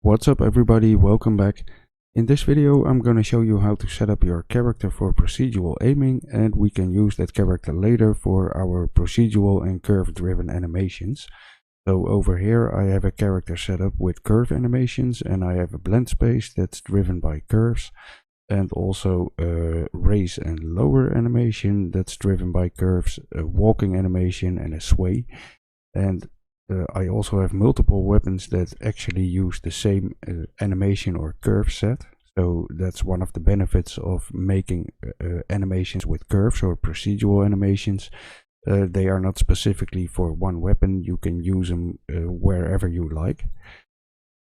What's up everybody, welcome back. In this video I'm gonna show you how to set up your character for procedural aiming, and we can use that character later for our procedural and curve driven animations. So over here I have a character set up with curve animations, and I have a blend space that's driven by curves, and also a raise and lower animation that's driven by curves, a walking animation and a sway. And I also have multiple weapons that actually use the same animation or curve set. So that's one of the benefits of making animations with curves or procedural animations. They are not specifically for one weapon. You can use them wherever you like.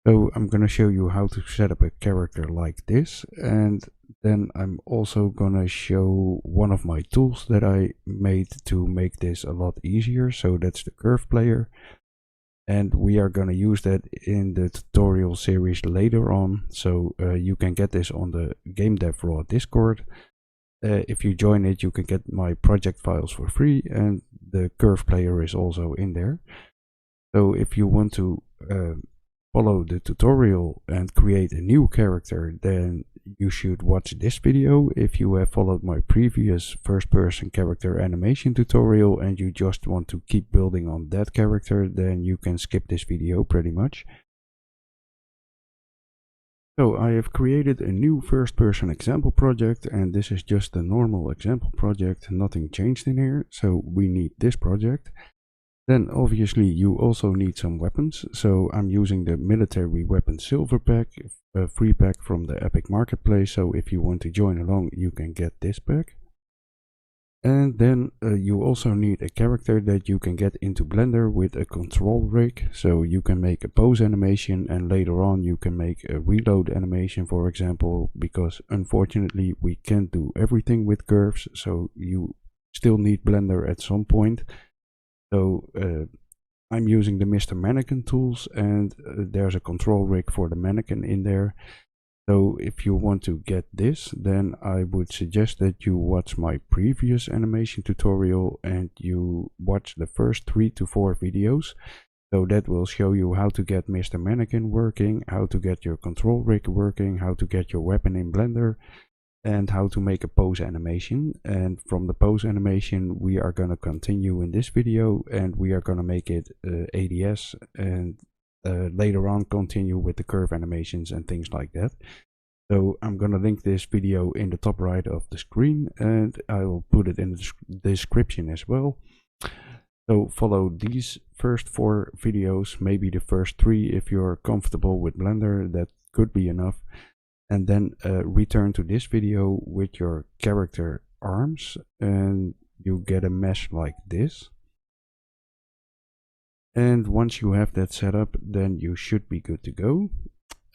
So I'm going to show you how to set up a character like this, and then I'm also going to show one of my tools that I made to make this a lot easier. So that's the curve player, and we are going to use that in the tutorial series later on. So you can get this on the gamedev raw Discord. If you join it, you can get my project files for free, and the curve player is also in there. So if you want to follow the tutorial and create a new character, then you should watch this video. If you have followed my previous first-person character animation tutorial and you just want to keep building on that character, then you can skip this video pretty much. So I have created a new first-person example project, and this is just a normal example project, nothing changed in here. So we need this project. Then obviously you also need some weapons, so I'm using the military weapon silver pack, a free pack from the Epic Marketplace, so if you want to join along you can get this pack. And then you also need a character that you can get into Blender with a control rig, so you can make a pose animation and later on you can make a reload animation, for example, because unfortunately we can't do everything with curves, so you still need Blender at some point. So I'm using the Mr. Mannequin tools, and there's a control rig for the mannequin in there. So if you want to get this, then I would suggest that you watch my previous animation tutorial and you watch the first 3 to 4 videos. So that will show you how to get Mr. Mannequin working, how to get your control rig working, how to get your weapon in Blender, and how to make a pose animation. And from the pose animation we are going to continue in this video, and we are going to make it ADS, and later on continue with the curve animations and things like that. So I'm going to link this video in the top right of the screen, and I will put it in the description as well. So follow these first 4 videos, maybe the first 3 if you're comfortable with Blender, that could be enough. And then return to this video with your character arms, and you get a mesh like this. And once you have that set up, then you should be good to go.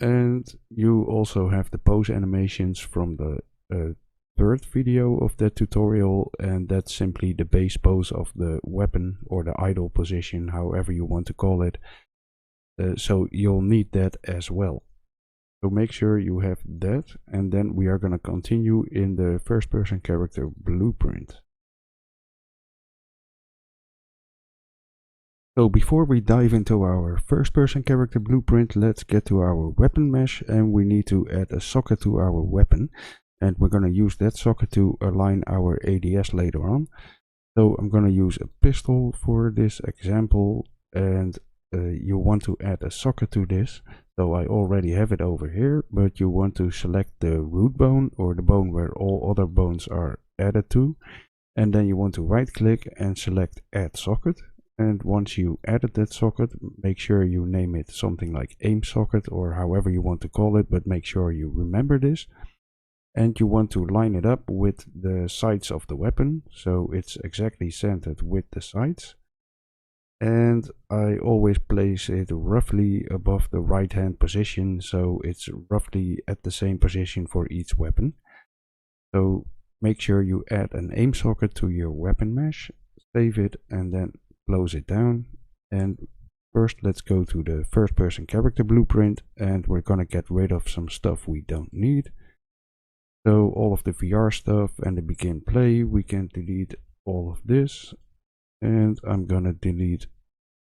And you also have the pose animations from the third video of that tutorial, and that's simply the base pose of the weapon or the idle position, however you want to call it. So you'll need that as well. So make sure you have that, and then we are going to continue in the first person character blueprint. So before we dive into our first person character blueprint, let's get to our weapon mesh, and we need to add a socket to our weapon, and we're going to use that socket to align our ADS later on. So I'm going to use a pistol for this example, and you want to add a socket to this. So I already have it over here, but you want to select the root bone, or the bone where all other bones are added to, and then you want to right click and select add socket. And once you added that socket, make sure you name it something like AimSocket or however you want to call it, but make sure you remember this. And you want to line it up with the sides of the weapon, so it's exactly centered with the sides. And I always place it roughly above the right hand position, so it's roughly at the same position for each weapon. So make sure you add an aim socket to your weapon mesh, save it, and then close it down. And first let's go to the first person character blueprint, and we're gonna get rid of some stuff we don't need. So all of the VR stuff and the begin play, we can delete all of this. And I'm gonna delete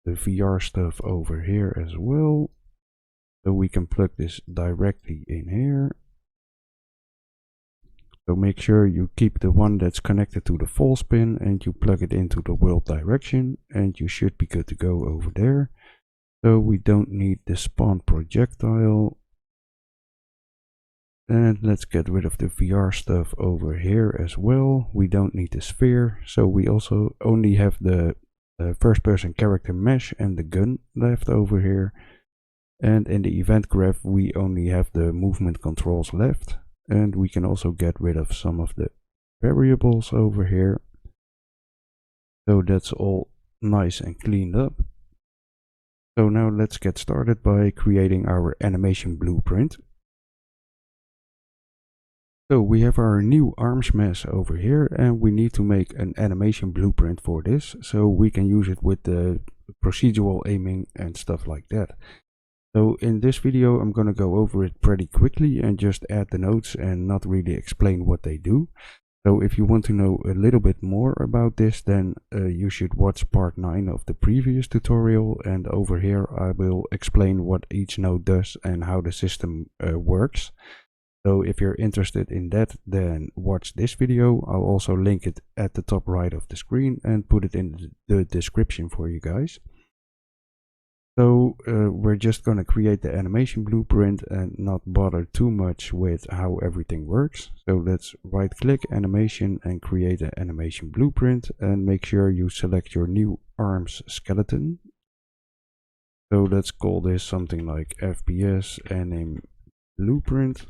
the VR stuff over here as well. So we can plug this directly in here. So make sure you keep the one that's connected to the false pin and you plug it into the world direction, and you should be good to go over there. So we don't need the spawn projectile. And let's get rid of the VR stuff over here as well. We don't need the sphere, so we also only have the first person character mesh and the gun left over here. And in the event graph we only have the movement controls left. And we can also get rid of some of the variables over here. So that's all nice and cleaned up. So now let's get started by creating our animation blueprint. So we have our new arms mesh over here, and we need to make an animation blueprint for this, so we can use it with the procedural aiming and stuff like that. So in this video I'm gonna go over it pretty quickly and just add the nodes and not really explain what they do. So if you want to know a little bit more about this, then you should watch part 9 of the previous tutorial, and over here I will explain what each node does and how the system works. So if you're interested in that, then watch this video. I'll also link it at the top right of the screen and put it in the description for you guys. So we're just going to create the animation blueprint and not bother too much with how everything works. So let's right click animation and create an animation blueprint, and make sure you select your new arms skeleton. So let's call this something like FPS anim blueprint.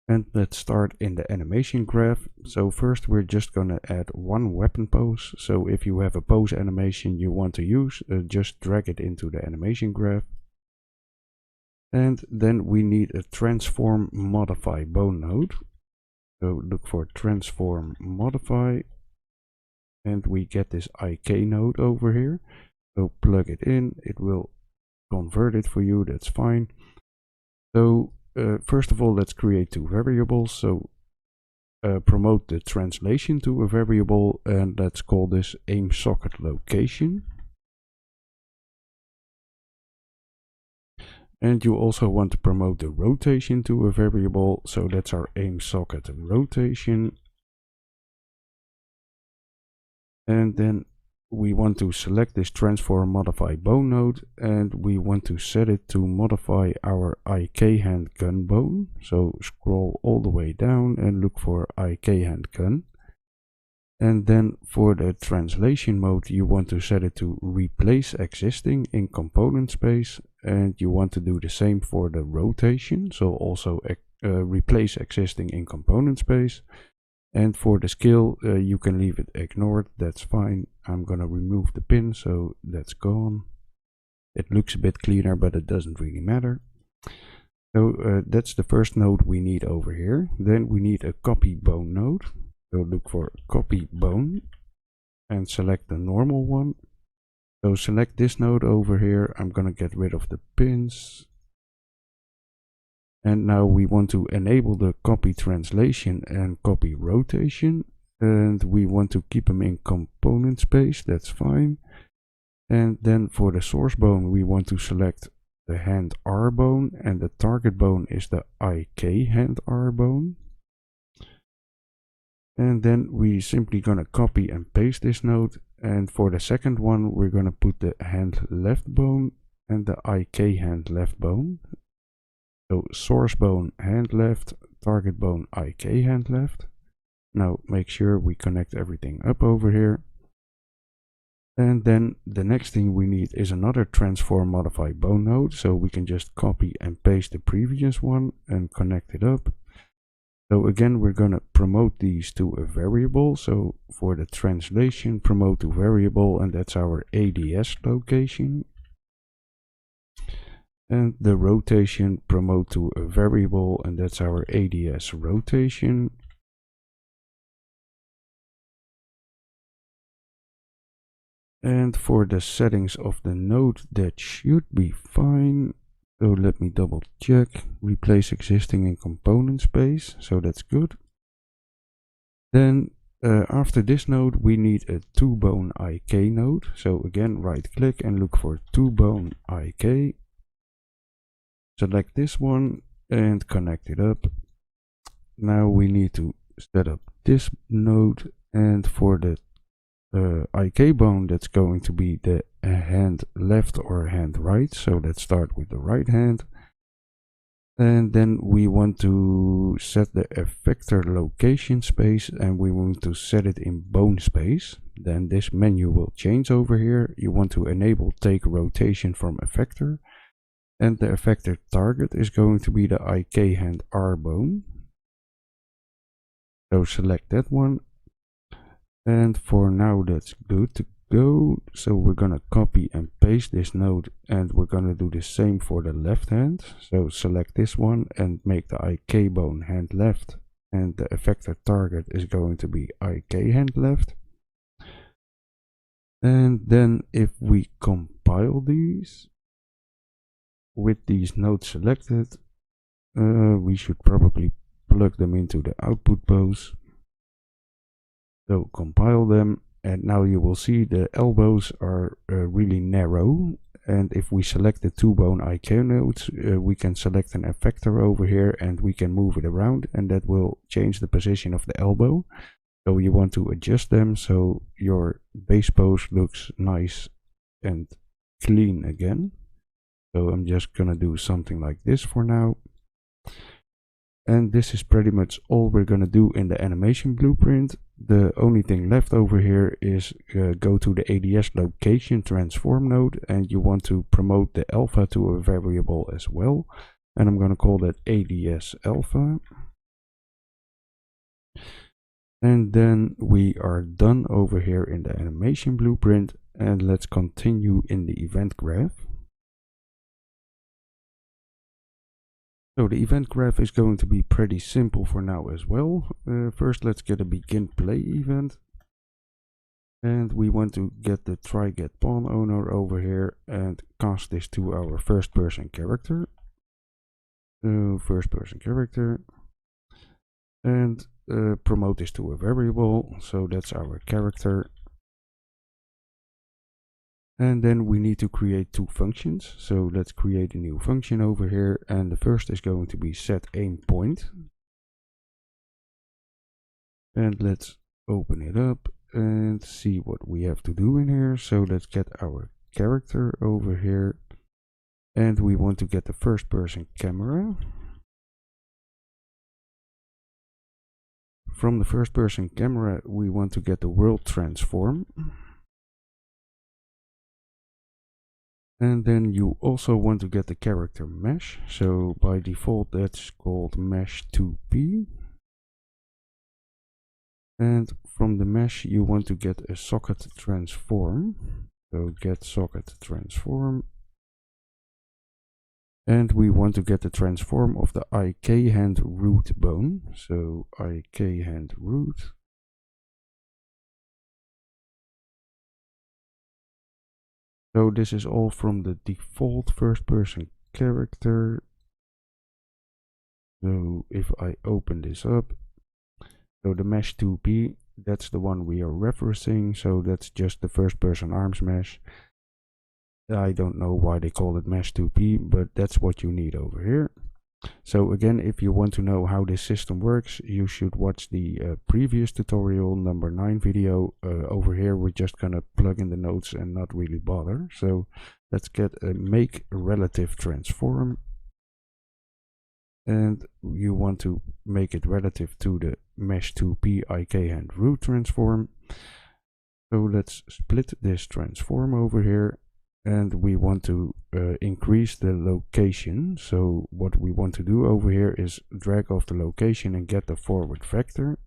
And let's start in the animation graph. So first we're just gonna add one weapon pose. So if you have a pose animation you want to use, just drag it into the animation graph. And then we need a transform modify bone node. So look for transform modify, and we get this IK node over here. So plug it in, it will convert it for you, that's fine. So first of all, let's create two variables. So promote the translation to a variable, and let's call this AimSocket location. And you also want to promote the rotation to a variable, so that's our AimSocket rotation. And then we want to select this transform modify bone node, and we want to set it to modify our IK hand gun bone. So scroll all the way down and look for IK hand gun. And then for the translation mode you want to set it to replace existing in component space, and you want to do the same for the rotation, so also replace existing in component space. And for the scale, you can leave it ignored, that's fine. I'm gonna remove the pin, so that's gone. It looks a bit cleaner, but it doesn't really matter. So that's the first node we need over here. Then we need a copy bone node. So look for copy bone and select the normal one. So select this node over here. I'm gonna get rid of the pins. And now we want to enable the copy translation and copy rotation, and we want to keep them in component space, that's fine. And then for the source bone we want to select the hand R bone, and the target bone is the IK hand R bone. And then we simply gonna copy and paste this node, and for the second one we're gonna put the hand left bone and the IK hand left bone. So source bone hand left, target bone IK hand left. Now make sure we connect everything up over here. And then the next thing we need is another transform modify bone node, so we can just copy and paste the previous one and connect it up. So again we're gonna promote these to a variable. So for the translation, promote to variable, and that's our ADS location. And the rotation, promote to a variable, and that's our ADS rotation. And for the settings of the node, that should be fine. So let me double check. Replace existing in component space, so that's good. Then after this node we need a 2-bone IK node. So again right click and look for 2-bone IK. select this one and connect it up. Now we need to set up this node, and for the IK bone, that's going to be the hand left or hand right. So let's start with the right hand. And then we want to set the effector location space, and we want to set it in bone space. Then this menu will change over here. You want to enable take rotation from effector, and the effector target is going to be the IK hand R bone. So select that one. And for now that's good to go. So we're gonna copy and paste this node, and we're gonna do the same for the left hand. So select this one and make the IK bone hand left, and the effector target is going to be IK hand left. And then if we compile these with these nodes selected, we should probably plug them into the output pose. So compile them, and now you will see the elbows are really narrow. And if we select the two bone IK nodes, we can select an effector over here, and we can move it around, and that will change the position of the elbow. So you want to adjust them so your base pose looks nice and clean again. So I'm just gonna do something like this for now. And this is pretty much all we're gonna do in the animation blueprint. The only thing left over here is go to the ADS location transform node, and you want to promote the alpha to a variable as well. And I'm gonna call that ADS alpha. And then we are done over here in the animation blueprint, and let's continue in the event graph. So the event graph is going to be pretty simple for now as well. First let's get a begin play event, and we want to get the try get pawn owner over here and cast this to our first person character. First person character, and promote this to a variable, so that's our character. And then we need to create two functions, so let's create a new function over here, and the first is going to be set aim point. And let's open it up and see what we have to do in here. So let's get our character over here, and we want to get the first person camera. From the first person camera we want to get the world transform. And then you also want to get the character mesh, so by default that's called mesh 2p. And from the mesh you want to get a socket transform, so get socket transform. And we want to get the transform of the IK hand root bone, so IK hand root. So this is all from the default first person character. So if I open this up, so the mesh 2p, that's the one we are referencing, so that's just the first person arms mesh. I don't know why they call it mesh 2p, but that's what you need over here. So again, if you want to know how this system works, you should watch the previous tutorial, number 9 video. Over here we're just gonna plug in the nodes and not really bother. So let's get a make relative transform, and you want to make it relative to the mesh 2p IK hand root transform. So let's split this transform over here, and we want to increase the location. So what we want to do over here is drag off the location and get the forward vector.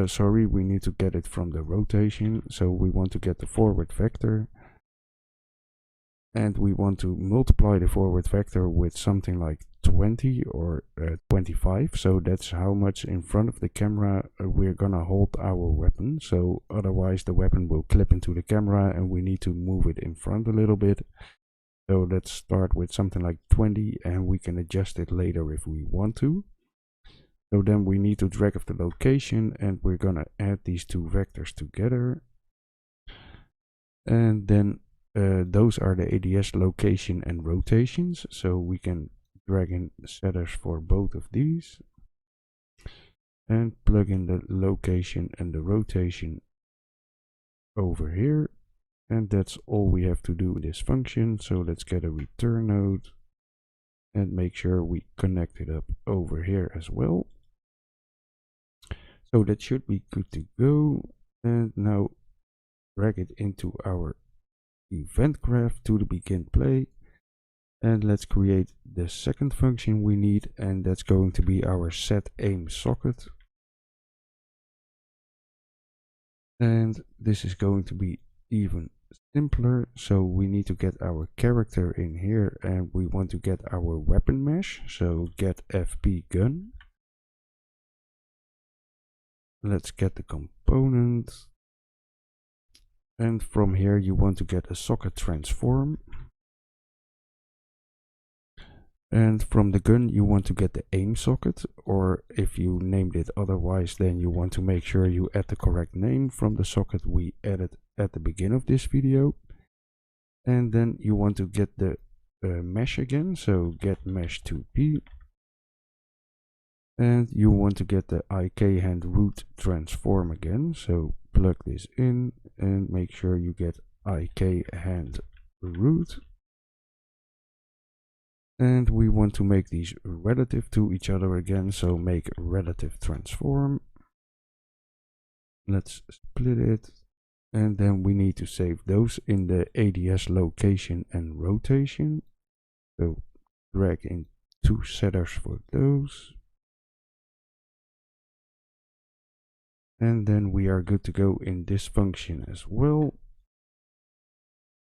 Sorry, we need to get it from the rotation. So we want to get the forward vector, and we want to multiply the forward vector with something like 20 or 25. So that's how much in front of the camera we're gonna hold our weapon. So otherwise the weapon will clip into the camera and we need to move it in front a little bit. So let's start with something like 20, and we can adjust it later if we want to. So then we need to drag off the location, and we're gonna add these two vectors together. And then those are the ADS location and rotations, so we can drag in setters for both of these and plug in the location and the rotation over here, and that's all we have to do in this function. So let's get a return node and make sure we connect it up over here as well. So that should be good to go. And now drag it into our event graph to the begin play. And let's create the second function we need, and that's going to be our set AimSocket. And this is going to be even simpler. So we need to get our character in here, and we want to get our weapon mesh. So get FP gun. Let's get the component. And from here you want to get a socket transform. And from the gun you want to get the aim socket, or if you named it otherwise, then you want to make sure you add the correct name from the socket we added at the beginning of this video. And then you want to get the mesh again, so get mesh 2p. And you want to get the IK hand root transform again, so plug this in and make sure you get IK hand root. And we want to make these relative to each other again, so make relative transform. Let's split it, and then we need to save those in the ADS location and rotation. So drag in 2 setters for those. And then we are good to go in this function as well.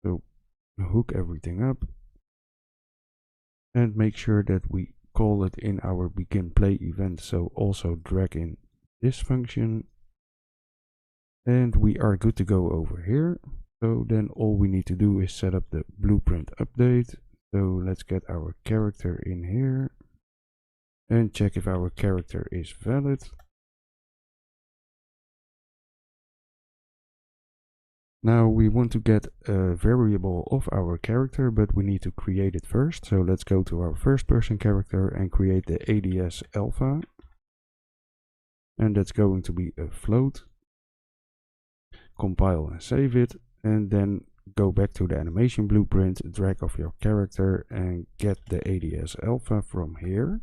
So hook everything up. And make sure that we call it in our begin play event, so also drag in this function, and we are good to go over here. So then all we need to do is set up the blueprint update. So let's get our character in here and check if our character is valid. Now we want to get a variable of our character, but we need to create it first. So let's go to our first person character and create the ADS alpha. And that's going to be a float. Compile and save it. And then go back to the animation blueprint, drag off your character and get the ADS alpha from here.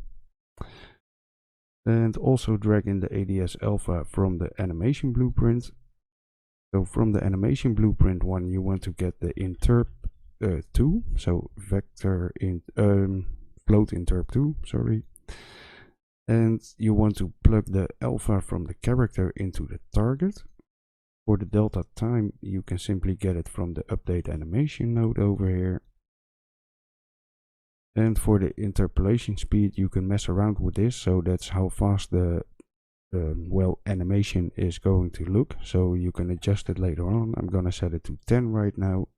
And also drag in the ADS alpha from the animation blueprint. So from the animation blueprint one, you want to get the interp2, so vector in float interp2, sorry. And you want to plug the alpha from the character into the target. For the delta time, you can simply get it from the update animation node over here. And for the interpolation speed, you can mess around with this, so that's how fast the animation is going to look, so you can adjust it later on. I'm gonna set it to 10 right now,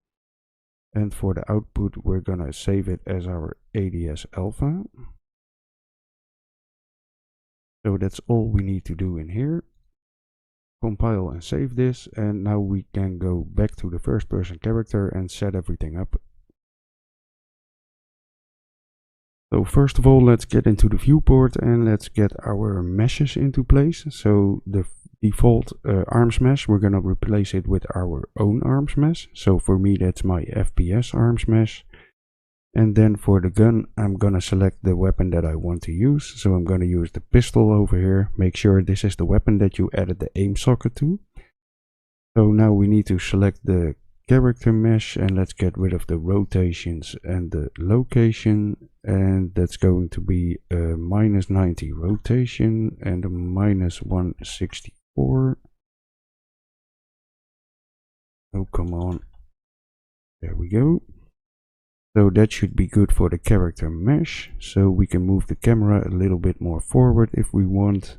and for the output we're gonna save it as our ADS alpha. So that's all we need to do in here. Compile and save this, and now we can go back to the first person character and set everything up. So first of all, let's get into the viewport and let's get our meshes into place. So the default arms mesh, we're gonna replace it with our own arms mesh. So for me, that's my FPS arms mesh. And then for the gun, I'm gonna select the weapon that I want to use. So I'm gonna use the pistol over here. Make sure this is the weapon that you added the aim socket to. So now we need to select the character mesh, and let's get rid of the rotations and the location, and that's going to be a -90 rotation and a -164. Oh, come on. There we go. So that should be good for the character mesh, so we can move the camera a little bit more forward if we want.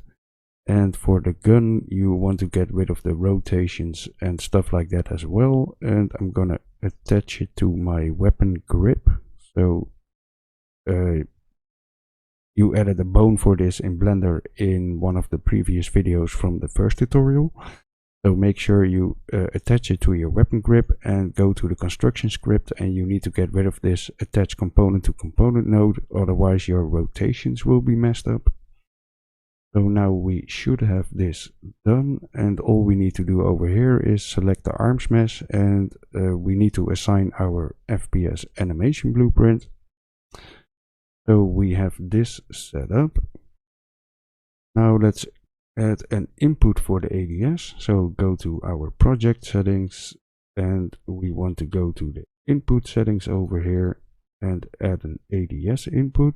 And for the gun, you want to get rid of the rotations and stuff like that as well. And I'm gonna attach it to my weapon grip. So you added a bone for this in Blender in one of the previous videos from the first tutorial. So make sure you attach it to your weapon grip and go to the construction script, and you need to get rid of this attach component to component node, otherwise your rotations will be messed up. So now we should have this done, and all we need to do over here is select the arms mesh, and we need to assign our FPS animation blueprint. So we have this set up. Now let's add an input for the ADS. So go to our project settings, and we want to go to the input settings over here and add an ADS input.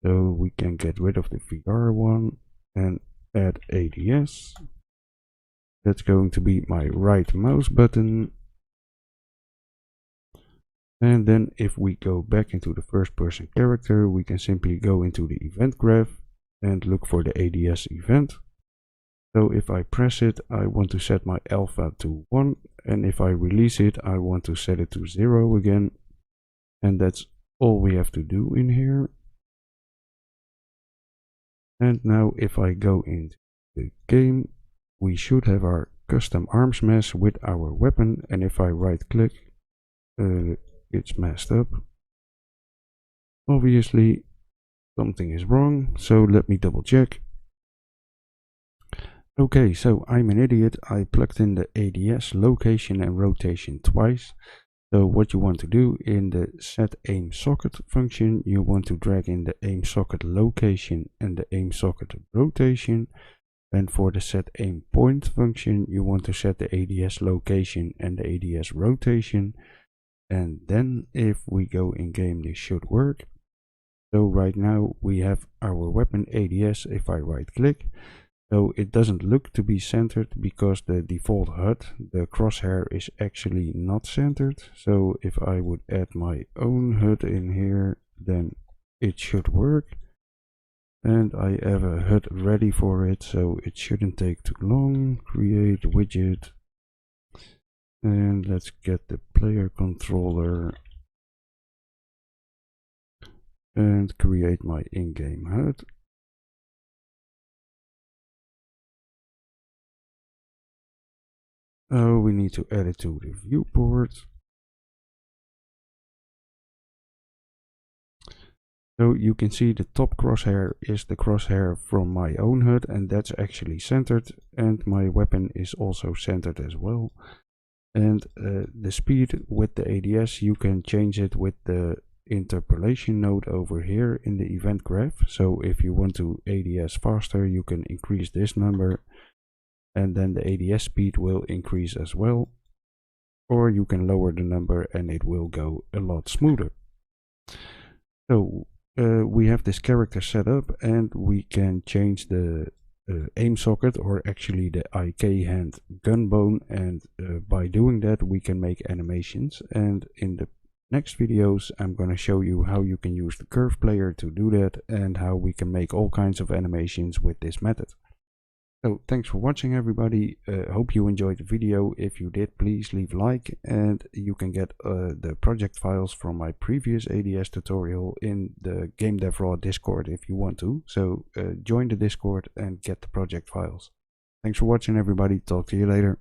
So we can get rid of the VR one and add ADS. That's going to be my right mouse button. And then if we go back into the first person character, we can simply go into the event graph and look for the ADS event. So if I press it, I want to set my alpha to 1, and if I release it, I want to set it to 0 again. And that's all we have to do in here. And now if I go into the game, we should have our custom arms mesh with our weapon, and if I right click, it's messed up. Obviously something is wrong, so let me double check. Okay, so I'm an idiot. I plugged in the ADS location and rotation twice. So what you want to do in the set AimSocket function, you want to drag in the AimSocket location and the AimSocket rotation. And for the set AimPoint function, you want to set the ADS location and the ADS rotation. And then if we go in game, this should work. So right now we have our weapon ADS. If I right click, so it doesn't look to be centered because the default HUD, the crosshair, is actually not centered. So if I would add my own HUD in here, then it should work. And I have a HUD ready for it, so it shouldn't take too long. Create widget. And let's get the player controller and create my in-game HUD. Oh, we need to add it to the viewport. So you can see the top crosshair is the crosshair from my own HUD, and that's actually centered, and my weapon is also centered as well. And the speed with the ADS, you can change it with the interpolation node over here in the event graph. So if you want to ADS faster, you can increase this number, and then the ADS speed will increase as well. Or you can lower the number and it will go a lot smoother. So we have this character set up, and we can change the AimSocket, or actually the IK hand gun bone, and by doing that we can make animations. And in the next videos I'm going to show you how you can use the curve player to do that, and how we can make all kinds of animations with this method. So thanks for watching, everybody. Hope you enjoyed the video. If you did, please leave a like, and you can get the project files from my previous ADS tutorial in the gamedev raw Discord if you want to. So join the Discord and get the project files. Thanks for watching, everybody. Talk to you later.